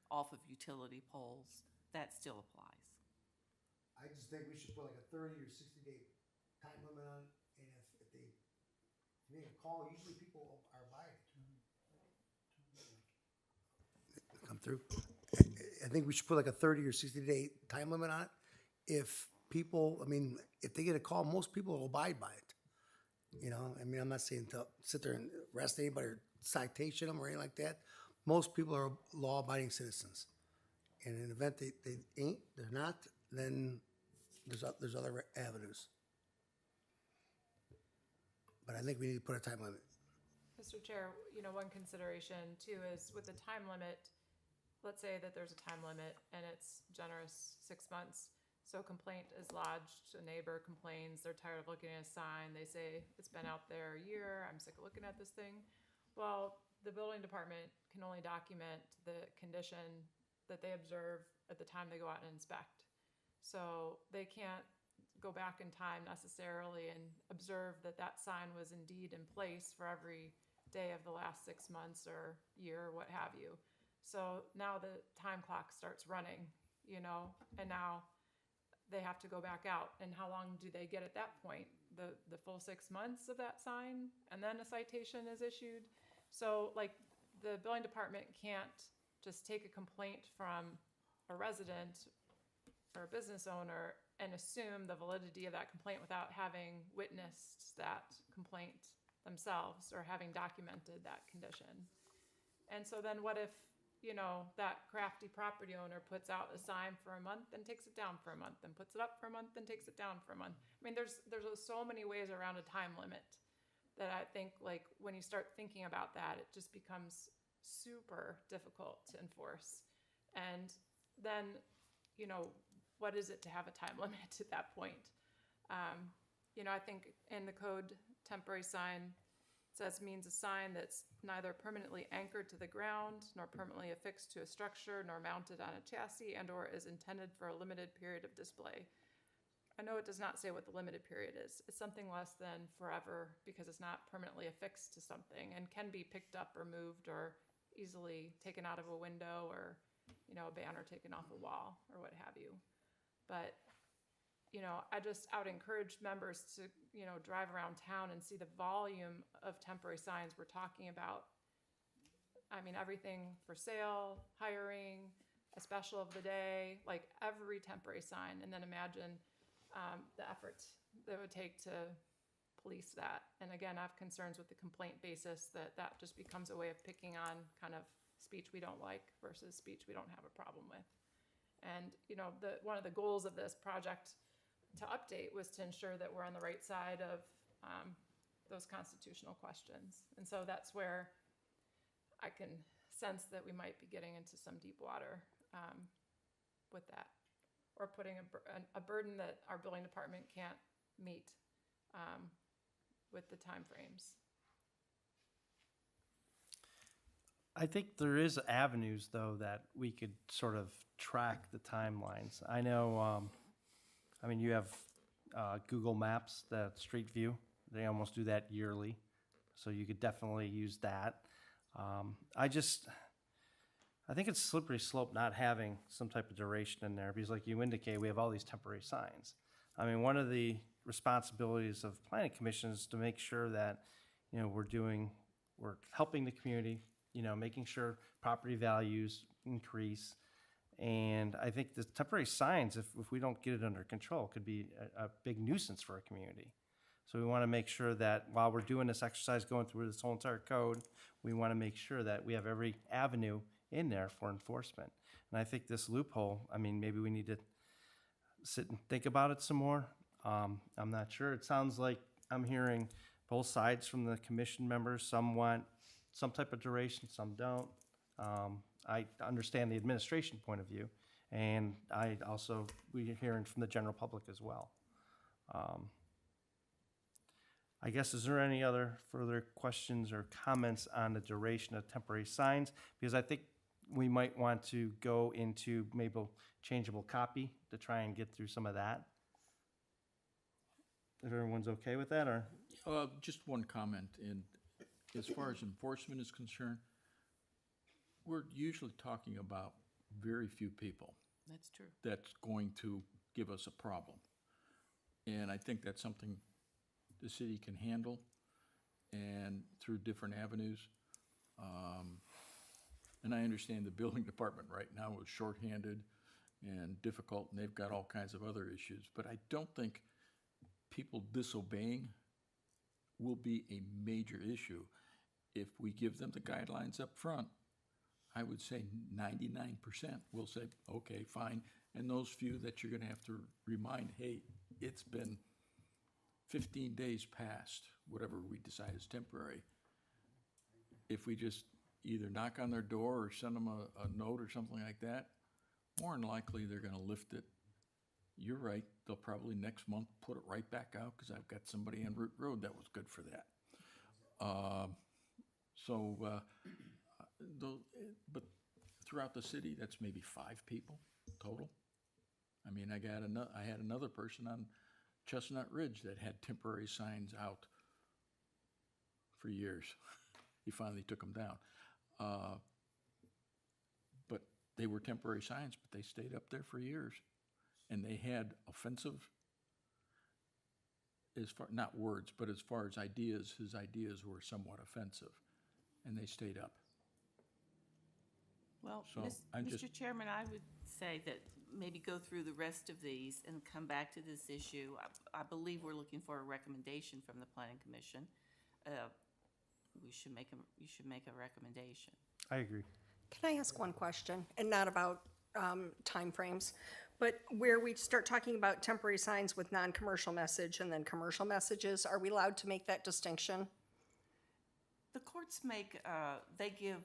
Off of utility poles, that still applies.
I just think we should put like a 30 or 60-day time limit on it, and if they make a call, usually people are by it. Come through. I think we should put like a 30 or 60-day time limit on it. If people, I mean, if they get a call, most people will abide by it. You know, I mean, I'm not saying to sit there and arrest anybody or citation them or anything like that. Most people are law-abiding citizens. And in the event they ain't, they're not, then there's other avenues. But I think we need to put a time limit.
Mr. Chair, one consideration too is with the time limit, let's say that there's a time limit and it's generous 6 months. So complaint is lodged, a neighbor complains, they're tired of looking at a sign, they say, it's been out there a year, I'm sick of looking at this thing. Well, the building department can only document the condition that they observe at the time they go out and inspect. So they can't go back in time necessarily and observe that that sign was indeed in place for every day of the last 6 months or year, what have you. So now the time clock starts running, and now they have to go back out. And how long do they get at that point? The full 6 months of that sign, and then a citation is issued? So like the building department can't just take a complaint from a resident or a business owner and assume the validity of that complaint without having witnessed that complaint themselves or having documented that condition. And so then what if, that crafty property owner puts out a sign for a month and takes it down for a month, then puts it up for a month and takes it down for a month? I mean, there's so many ways around a time limit that I think, like, when you start thinking about that, it just becomes super difficult to enforce. And then, what is it to have a time limit at that point? I think in the code, temporary sign says means a sign that's neither permanently anchored to the ground, nor permanently affixed to a structure, nor mounted on a chassis, and or is intended for a limited period of display. I know it does not say what the limited period is. It's something less than forever because it's not permanently affixed to something and can be picked up or moved or easily taken out of a window or, a banner taken off a wall or what have you. But I would encourage members to, drive around town and see the volume of temporary signs we're talking about. I mean, everything for sale, hiring, a special of the day, like every temporary sign. And then imagine the effort that it would take to police that. And again, I have concerns with the complaint basis that just becomes a way of picking on kind of speech we don't like versus speech we don't have a problem with. And, one of the goals of this project to update was to ensure that we're on the right side of those constitutional questions. And so that's where I can sense that we might be getting into some deep water with that, or putting a burden that our building department can't meet with the timeframes.
I think there is avenues, though, that we could sort of track the timelines. I know, you have Google Maps, that Street View. They almost do that yearly, so you could definitely use that. I think it's slippery slope not having some type of duration in there, because like you indicate, we have all these temporary signs. I mean, one of the responsibilities of planning commission is to make sure that, we're helping the community, making sure property values increase. And I think the temporary signs, if we don't get it under control, could be a big nuisance for a community. So we want to make sure that while we're doing this exercise, going through this whole entire code, we want to make sure that we have every avenue in there for enforcement. And I think this loophole, maybe we need to sit and think about it some more. I'm not sure. It sounds like I'm hearing both sides from the commission members. Some want some type of duration, some don't. I understand the administration point of view, and we're hearing from the general public as well. I guess, is there any other further questions or comments on the duration of temporary signs? Because I think we might want to go into maybe changeable copy to try and get through some of that. If everyone's okay with that, or?
Just one comment, and as far as enforcement is concerned, we're usually talking about very few people
That's true.
that's going to give us a problem. And I think that's something the city can handle, and through different avenues. And I understand the building department right now is shorthanded and difficult, and they've got all kinds of other issues. But I don't think people disobeying will be a major issue. If we give them the guidelines up front, I would say 99% will say, okay, fine. And those few that you're gonna have to remind, hey, it's been 15 days past, whatever we decide is temporary. If we just either knock on their door or send them a note or something like that, more than likely they're gonna lift it. You're right, they'll probably next month put it right back out because I've got somebody on Root Road that was good for that. But throughout the city, that's maybe 5 people total. I mean, I had another person on Chestnut Ridge that had temporary signs out for years. He finally took them down. But they were temporary signs, but they stayed up there for years. And they had offensive, not words, but as far as ideas, his ideas were somewhat offensive, and they stayed up.
Well,
So, I'm
Mr.
just-
Chairman, I would say that maybe go through the rest of these and come back to this issue. I believe we're looking for a recommendation from the Planning Commission. You should make a recommendation.
I agree.
Can I ask one question, and not about timeframes, but where we start talking about temporary signs with non-commercial message and then commercial messages, are we allowed to make that distinction?
The courts they give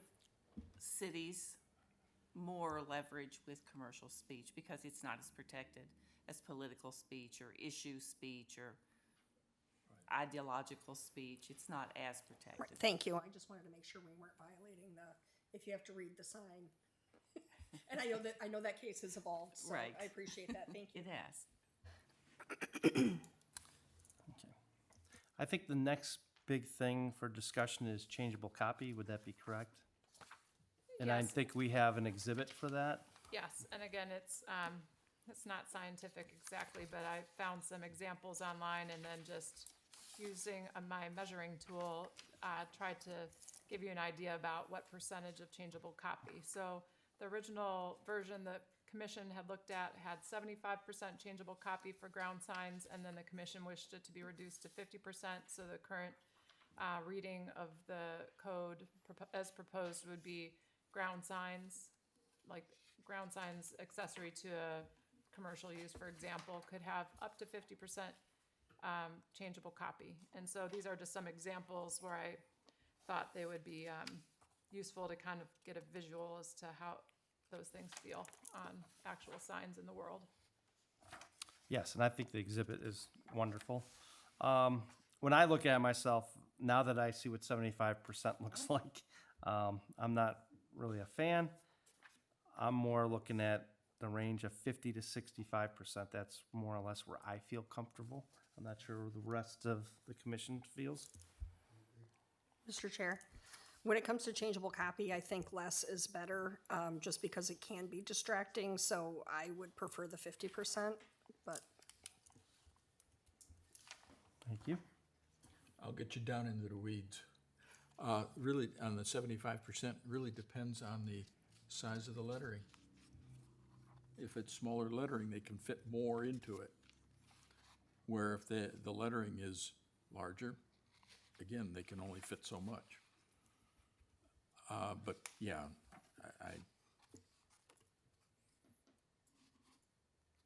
cities more leverage with commercial speech because it's not as protected as political speech or issue speech or ideological speech. It's not as
Right,
protected.
thank you. I just wanted to make sure we weren't violating if you have to read the sign. And I know that case has evolved, so
Right.
I appreciate that. Thank you.
It has.
I think the next big thing for discussion is changeable copy. Would that be correct? And I
Yes.
think we have an exhibit for that.
Yes, and again, it's not scientific exactly, but I found some examples online and then just using my measuring tool, tried to give you an idea about what percentage of changeable copy. So the original version the commission had looked at had 75% changeable copy for ground signs, and then the commission wished it to be reduced to 50%. So the current reading of the code as proposed would be ground signs, like ground signs accessory to a commercial use, for example, could have up to 50% changeable copy. And so these are just some examples where I thought they would be useful to kind of get a visual as to how those things feel on actual signs in the world.
Yes, and I think the exhibit is wonderful. When I look at it myself, now that I see what 75% looks like, I'm not really a fan. I'm more looking at the range of 50 to 65%. That's more or less where I feel comfortable. I'm not sure where the rest of the commission feels.
Mr. Chair, when it comes to changeable copy, I think less is better, just because it can be distracting, so I would prefer the 50%, but
Thank you.
I'll get you down into the weeds. Really, on the 75%, really depends on the size of the lettering. If it's smaller lettering, they can fit more into it. Where if the lettering is larger, again, they can only fit so much. But yeah,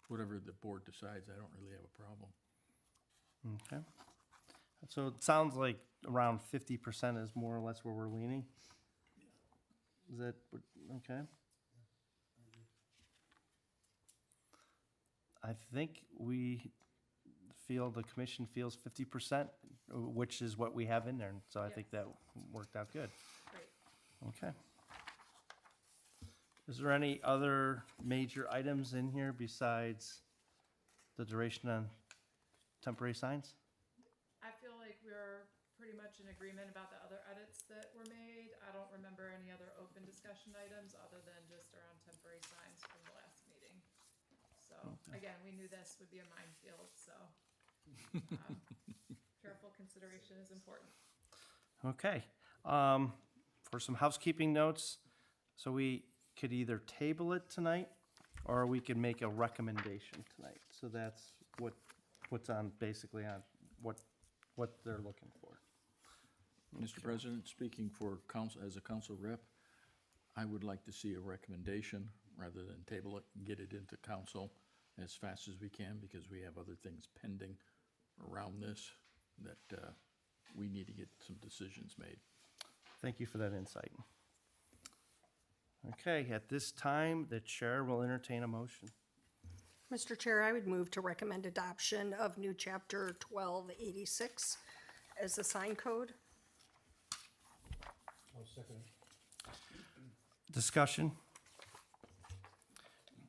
whatever the board decides, I don't really have a problem.
Okay. So it sounds like around 50% is more or less where we're leaning. Is that, okay? I think we feel, the commission feels 50%, which is what we have in there. And so I think that worked out good.
Great.
Okay. Is there any other major items in here besides the duration on temporary signs?
I feel like we're pretty much in agreement about the other edits that were made. I don't remember any other open discussion items other than just around temporary signs from the last meeting. So, again, we knew this would be a minefield, so careful consideration is important.
Okay. For some housekeeping notes, so we could either table it tonight or we could make a recommendation tonight. So that's what's on, basically on what they're looking for.
Mr. President, speaking for council, as a council rep, I would like to see a recommendation rather than table it and get it into council as fast as we can, because we have other things pending around this that we need to get some decisions made.
Thank you for that insight. Okay, at this time, the chair will entertain a motion.
Mr. Chair, I would move to recommend adoption of new chapter 1286 as the sign code.
I'll second it.
Discussion?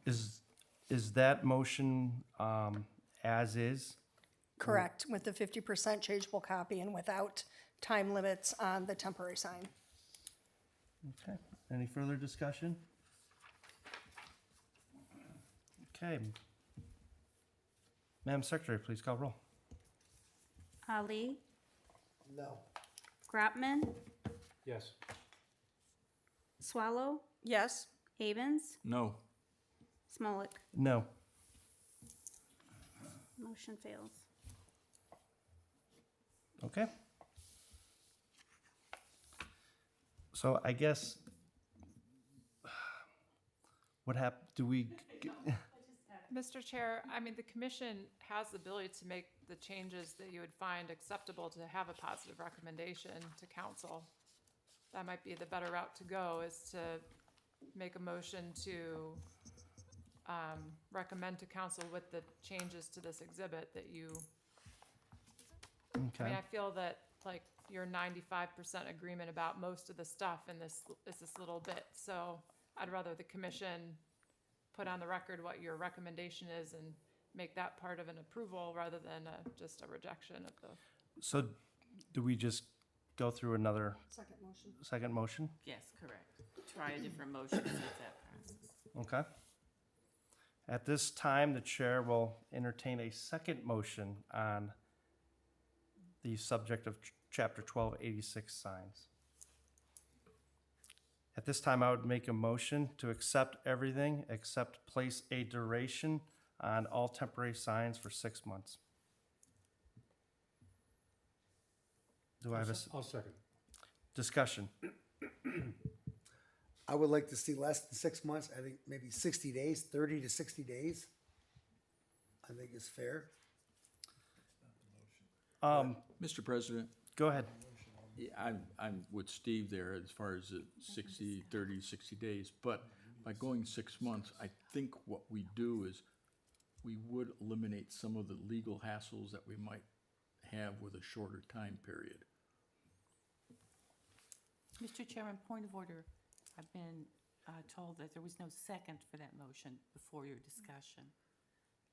Is that motion as is?
Correct, with the 50% changeable copy and without time limits on the temporary sign.
Okay, any further discussion? Okay. Madam Secretary, please call roll.
Ali,
No.
Grotman,
Yes.
Swallow,
Yes?
Havens,
No.
Smolik.
No.
Motion fails.
Okay. So I guess, what do we,
Mr. Chair, I mean, the commission has the ability to make the changes that you would find acceptable to have a positive recommendation to council. That might be the better route to go, is to make a motion to recommend to council with the changes to this exhibit that you, I mean,
okay,
I feel that, like, you're 95% agreement about most of the stuff in this, is this little bit. So I'd rather the commission put on the record what your recommendation is and make that part of an approval rather than just a rejection of the.
so do we just go through another
Second motion.
second motion?
Yes, correct. Try a different motion, see if that passes.
Okay. At this time, the chair will entertain a second motion on the subject of chapter 1286 signs. At this time, I would make a motion to accept everything except place a duration on all temporary signs for 6 months. Do I have a
I'll second.
discussion?
I would like to see less than 6 months. I think maybe 60 days, 30 to 60 days. I think is fair.
Mr. President,
Go ahead.
yeah, I'm with Steve there as far as the 60, 30, 60 days, but by going 6 months, I think what we do is we would eliminate some of the legal hassles that we might have with a shorter time period.
Mr. Chairman, point of order. I've been told that there was no second for that motion before your discussion.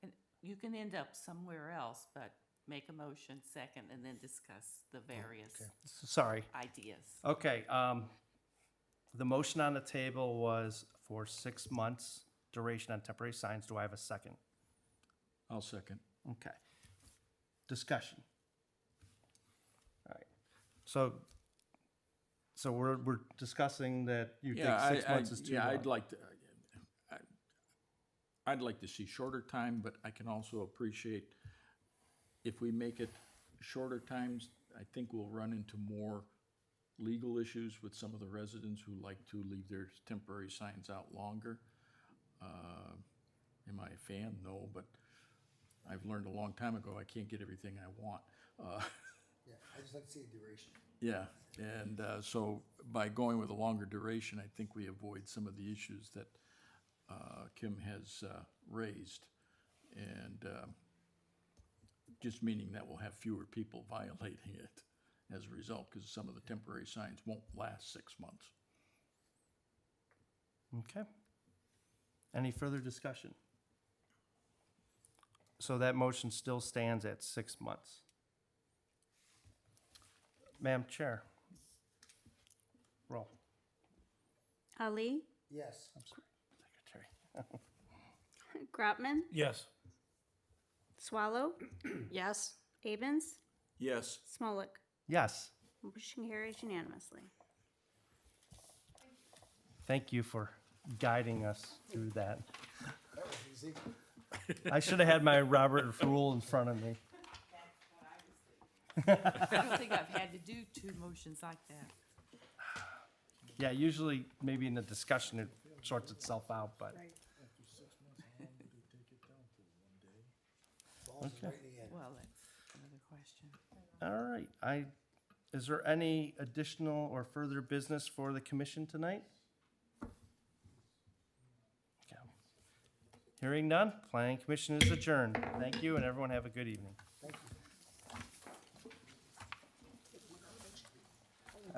And you can end up somewhere else, but make a motion second and then discuss the various
Sorry.
ideas.
Okay, the motion on the table was for 6 months duration on temporary signs. Do I have a second?
I'll second.
Okay. Discussion. All right. So we're discussing that you think 6 months is too long.
Yeah, I'd like to see shorter time, but I can also appreciate if we make it shorter times, I think we'll run into more legal issues with some of the residents who like to leave their temporary signs out longer. Am I a fan? No, but I've learned a long time ago I can't get everything I want.
Yeah, I just like to see a duration.
Yeah, and so by going with a longer duration, I think we avoid some of the issues that Kim has raised. And just meaning that we'll have fewer people violating it as a result, because some of the temporary signs won't last 6 months.
Okay. Any further discussion? So that motion still stands at 6 months. Madam Chair. Roll.
Ali,
Yes.
Secretary.
Grotman,
Yes.
Swallow,
Yes?
Abens,
Yes.
Smolik.
Yes.
Motion carries unanimously.
Thank you for guiding us through that.
That was easy.
I should have had my Robert rule in front of me.
I don't think I've had to do 2 motions like that.
Yeah, usually maybe in the discussion it sorts itself out, but okay.
Well, that's another question.
All right. Is there any additional or further business for the commission tonight? Okay. Hearing none, planning commission is adjourned. Thank you, and everyone have a good evening.
Thank you.